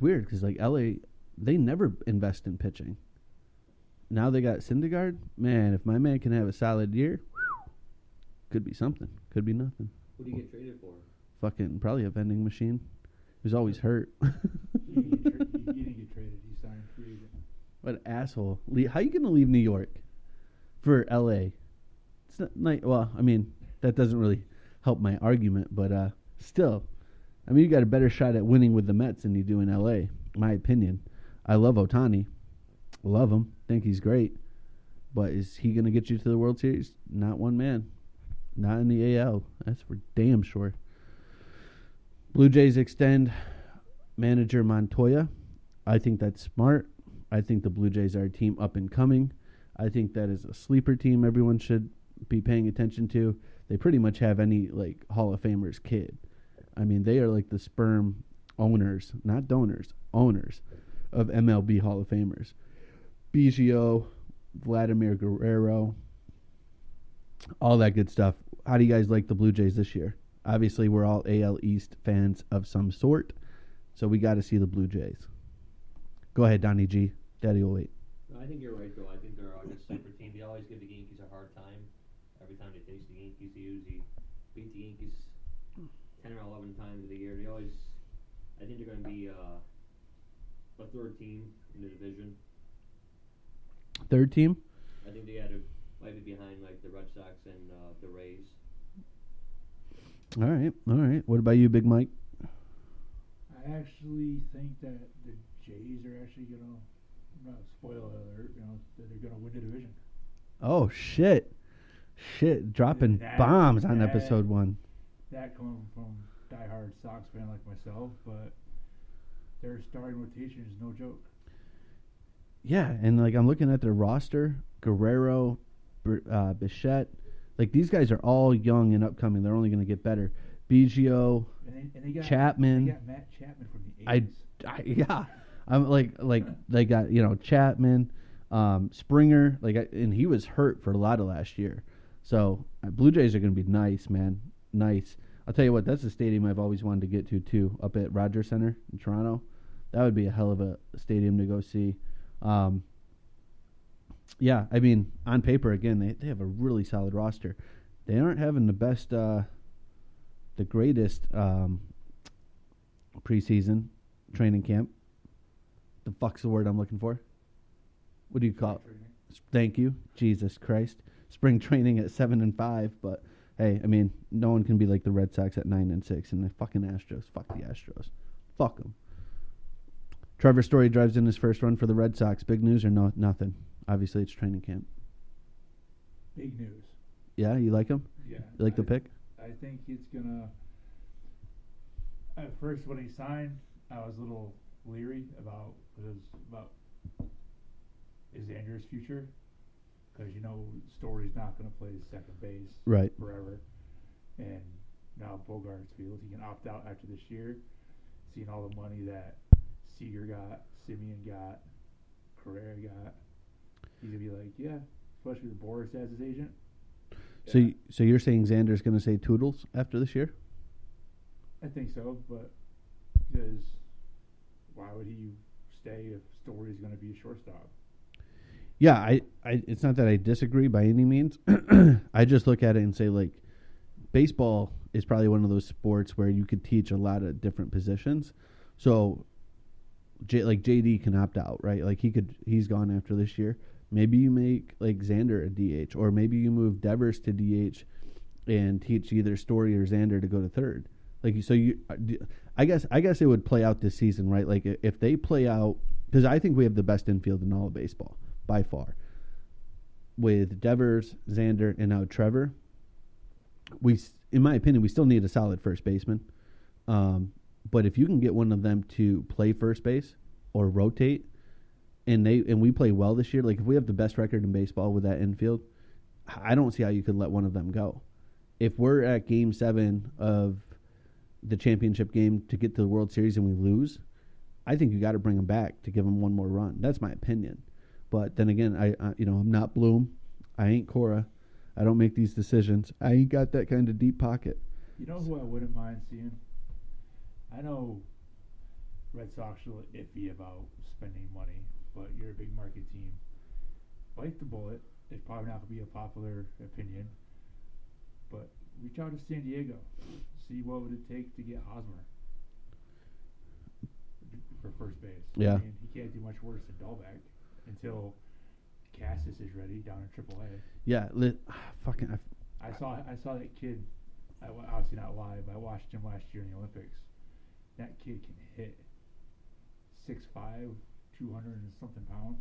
weird because like LA, they never invest in pitching. Now they got Syndergaard. Man, if my man can have a solid year, could be something. Could be nothing. What do you get traded for? Fucking probably a vending machine. He was always hurt. He didn't get traded. He signed free agent. What an asshole. How you going to leave New York for L.A.? It's not, well, I mean, that doesn't really help my argument, but still. I mean, you got a better shot at winning with the Mets than you do in L.A., my opinion. I love Ohtani. Love him. Think he's great. But is he going to get you to the World Series? Not one man. Not in the AL. That's for damn sure. Blue Jays extend manager Montoya. I think that's smart. I think the Blue Jays are a team up and coming. I think that is a sleeper team everyone should be paying attention to. They pretty much have any like Hall of Famers kid. I mean, they are like the sperm owners, not donors, owners of MLB Hall of Famers. Biggio, Vladimir Guerrero, all that good stuff. How do you guys like the Blue Jays this year? Obviously, we're all AL East fans of some sort, so we got to see the Blue Jays. Go ahead, Donnie G. Daddy will wait. No, I think you're right, Bill. I think they're a super team. They always give the Yankees a hard time. Every time they face the Yankees, they usually beat the Yankees 10 or 11 times of the year. I think they're going to be a third team in the division. Third team? I think they might be behind like the Red Sox and the Rays. All right. What about you, Big Mike? I actually think that the Jays are actually going to, spoiler alert, that they're going to win the division. Oh, shit. Dropping bombs on episode 1. That coming from diehard Sox fan like myself, but their starting rotation is no joke. Yeah, and like I'm looking at their roster, Guerrero, Bichette. Like these guys are all young and upcoming. They're only going to get better. Biggio, and they got Chapman. They got Matt Chapman from the 80s. Yeah, I'm like they got Chapman, Springer. And he was hurt for a lot of last year. So Blue Jays are going to be nice, man. Nice. I'll tell you what, that's a stadium I've always wanted to get to too. Up at Rogers Center in Toronto, that would be a hell of a stadium to go see. Yeah, I mean, on paper, again, they have a really solid roster. They aren't having the best, the greatest preseason training camp. The fuck's the word I'm looking for? What do you call it? Thank you. Jesus Christ. Spring training at 7-5, but hey, I mean, no one can be like the Red Sox at 9-6, and the fucking Astros. Fuck the Astros. Fuck them. Trevor Story drives in his first run for the Red Sox. Big news or no? Nothing? Obviously, it's training camp. Big news. Yeah, you like him? Yeah. You like the pick? I think it's gonna. At first, when he signed, I was a little leery about Xander's future, because Story's not gonna play second base forever, and now Bogarts feels he can opt out after this year, seeing all the money that Seager got, Simeon got, Correa got. He's going to be like, yeah, especially with Boris as his agent. Yeah. So you're saying Xander's going to say toodles after this year? I think so, but because why would he stay if Story's going to be a shortstop? Yeah, I it's not that I disagree by any means. I just look at it and say, like, baseball is probably one of those sports where you could teach a lot of different positions. So, JD can opt out, right? Like, he's gone after this year. Maybe you make, like, Xander a DH, or maybe you move Devers to DH and teach either Story or Xander to go to third. Like, so I guess it would play out this season, right? Like, if they play out, because I think we have the best infield in all of baseball by far, with Devers, Xander, and now Trevor. In my opinion, we still need a solid first baseman. But if you can get one of them to play first base or rotate, and we play well this year, like if we have the best record in baseball with that infield, I don't see how you could let one of them go. If we're at Game 7 of the championship game to get to the World Series and we lose, I think you got to bring them back to give them one more run. That's my opinion. But then again, I'm not Bloom. I ain't Cora. I don't make these decisions. I ain't got that kind of deep pocket. You know who I wouldn't mind seeing? I know Red Sox are a little iffy about spending money, but you're a big market team. Bite the bullet. It's probably not going to be a popular opinion, but reach out to San Diego. See what would it take to get Hosmer for first base. Yeah. I mean, he can't do much worse than Dahlbeck until Cassis is ready down in AAA. Yeah, I saw that kid. Obviously not live, but I watched him last year in the Olympics. That kid can hit 6'5", 200 and something pounds.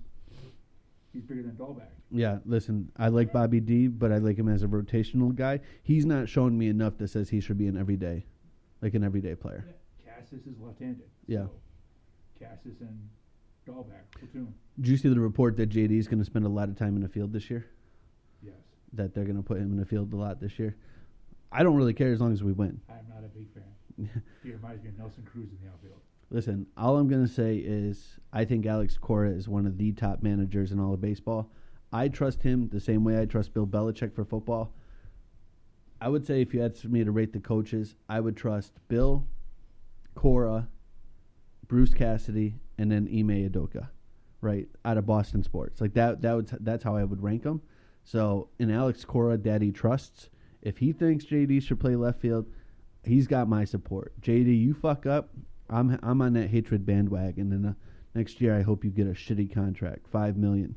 He's bigger than Dahlbeck. Yeah, listen, I like Bobby D, but I like him as a rotational guy. He's not showing me enough that says he should be an everyday player. Yeah. Cassis is left-handed. Yeah. So Cassis and Dahlbeck, platoon. Did you see the report that JD is going to spend a lot of time in the field this year? Yes. That they're going to put him in the field a lot this year? I don't really care as long as we win. I'm not a big fan. He reminds me of Nelson Cruz in the outfield. Listen, all I'm going to say is I think Alex Cora is one of the top managers in all of baseball. I trust him the same way I trust Bill Belichick for football. I would say if you had me to rate the coaches, I would trust Bill, Cora, Bruce Cassidy, and then Ime Udoka, right, out of Boston sports. Like that's how I would rank them. So in Alex Cora, Daddy trusts. If he thinks JD should play left field, he's got my support. JD, you fuck up, I'm on that hatred bandwagon, and next year I hope you get a shitty contract, $5 million.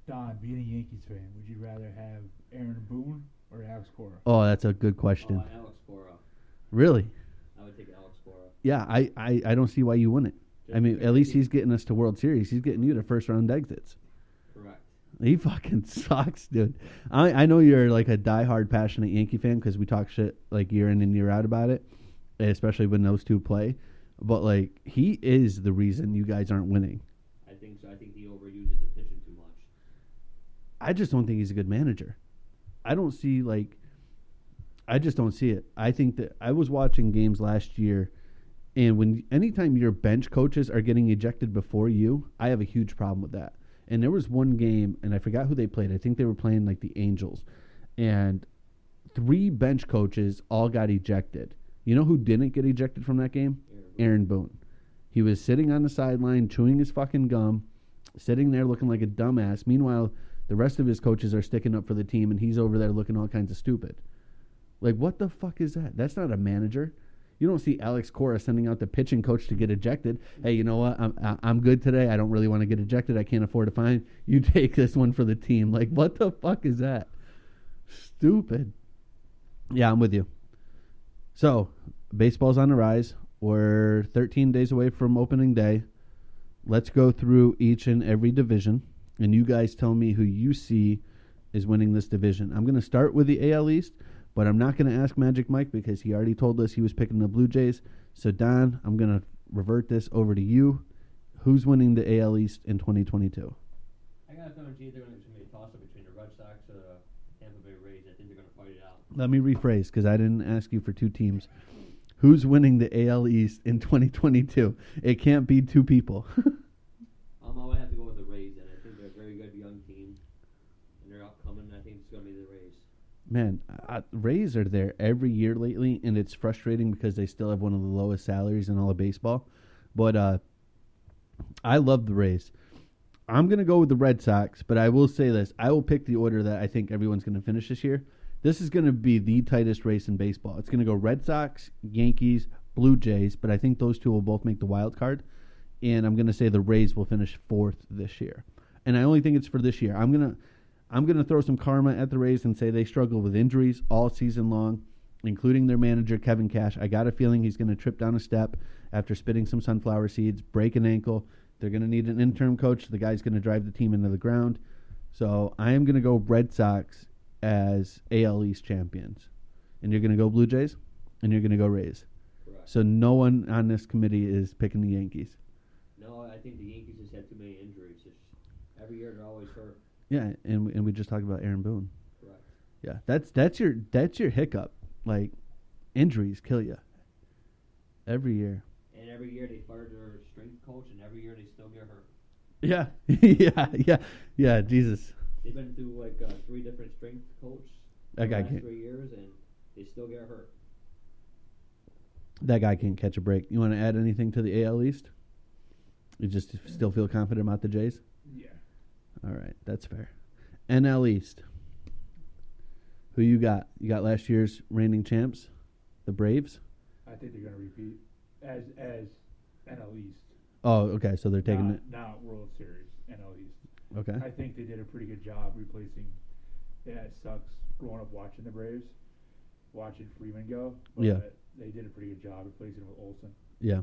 Don, being a Yankees fan, would you rather have Aaron Boone or Alex Cora? Oh, that's a good question. Alex Cora. Really? I would take Alex Cora. Yeah, I don't see why you wouldn't. I mean, at least he's getting us to World Series. He's getting you to first-round exits. Correct. He fucking sucks, dude. I know you're like a diehard, passionate Yankee fan because we talk shit like year in and year out about it, especially when those two play. But, like, he is the reason you guys aren't winning. I think so. I think he overuses the pitching too much. I just don't think he's a good manager. I just don't see it. I think that I was watching games last year, and anytime your bench coaches are getting ejected before you, I have a huge problem with that. And there was one game, and I forgot who they played. I think they were playing like the Angels. And 3 bench coaches all got ejected. You know who didn't get ejected from that game? Aaron Boone. He was sitting on the sideline, chewing his fucking gum, sitting there looking like a dumbass. Meanwhile, the rest of his coaches are sticking up for the team, and he's over there looking all kinds of stupid. Like, what the fuck is that? That's not a manager. You don't see Alex Cora sending out the pitching coach to get ejected. Hey, you know what? I'm good today. I don't really want to get ejected. I can't afford to fine. You take this one for the team. Like, what the fuck is that? Stupid. Yeah, I'm with you. So, baseball's on the rise. We're 13 days away from opening day. Let's go through each and every division, and you guys tell me who you see is winning this division. I'm going to start with the AL East, but I'm not going to ask Magic Mike because he already told us he was picking the Blue Jays. So, Don, I'm going to revert this over to you. Who's winning the AL East in 2022? I got a feeling it's either going to be a toss-up between the Red Sox or the Tampa Bay Rays. I think they're going to fight it out. Let me rephrase because I didn't ask you for 2 teams. Who's winning the AL East in 2022? It can't be 2 people. I would have to go with the Rays, and I think they're a very good young team, and they're upcoming. I think it's going to be the Rays. Man, Rays are there every year lately, and it's frustrating because they still have one of the lowest salaries in all of baseball. But I love the Rays. I'm going to go with the Red Sox, but I will say this. I will pick the order that I think everyone's going to finish this year. This is going to be the tightest race in baseball. It's going to go Red Sox, Yankees, Blue Jays, but I think those 2 will both make the wild card. And I'm going to say the Rays will finish 4th this year. And I only think it's for this year. I'm going to throw some karma at the Rays and say they struggle with injuries all season long, including their manager, Kevin Cash. I got a feeling he's going to trip down a step after spitting some sunflower seeds, break an ankle. They're going to need an interim coach. The guy's going to drive the team into the ground. So I am going to go Red Sox as AL East champions. And you're going to go Blue Jays, and you're going to go Rays. Correct. So no one on this committee is picking the Yankees. No, I think the Yankees just had too many injuries. Every year they're always hurt. Yeah, and we just talked about Aaron Boone. Correct. Yeah, that's your hiccup. Like, injuries kill you. Every year. And every year they fire their strength coach, and every year they still get hurt. Yeah, yeah. Jesus. They've been through like 3 different strength coaches That guy the last can't. 3 years, and they still get hurt. That guy can't catch a break. You want to add anything to the AL East? You just still feel confident about the Jays? Yeah. All right, that's fair. NL East. Who you got? You got last year's reigning champs, the Braves? I think they're going to repeat as NL East. Oh, okay, so they're taking it. Not World Series, NL East. Okay. I think they did a pretty good job replacing. Yeah, it sucks growing up watching the Braves, watching Freeman go. But yeah. They did a pretty good job replacing him with Olsen. Yeah.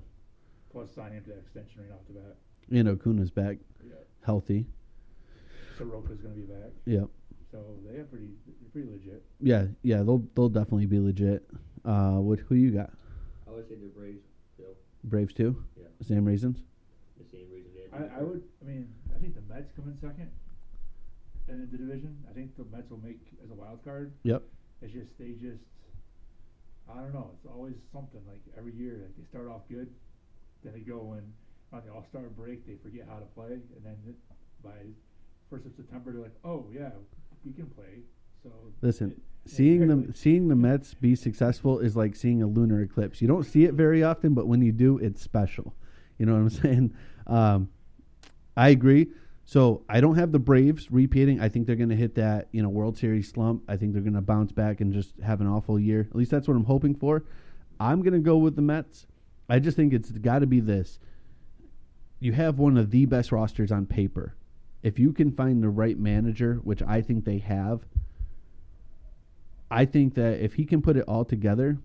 Plus signing him to that extension right off the bat. And Acuna's back, healthy. Soroka's going to be back. Yep. So they're pretty legit. Yeah, they'll definitely be legit. Who you got? I would say the Braves too. Braves too? Yeah. Same reasons? The same reason they I think the Mets come in second in the division. I think the Mets will make as a wild card. Yep. It's just I don't know. It's always something like every year. Like they start off good, then they go in on the All-Star break. They forget how to play, and then by 1st of September they're like, oh yeah, we can play. So listen, seeing the Mets be successful is like seeing a lunar eclipse. You don't see it very often, but when you do, it's special. You know what I'm saying? I agree. So I don't have the Braves repeating. I think they're going to hit that World Series slump. I think they're going to bounce back and just have an awful year. At least that's what I'm hoping for. I'm going to go with the Mets. I just think it's got to be this. You have one of the best rosters on paper. If you can find the right manager, which I think they have, I think that if he can put it all together,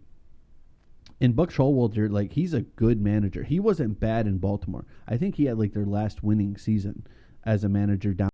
and Buck Showalter, he's a good manager. He wasn't bad in Baltimore. I think he had their last winning season as a manager down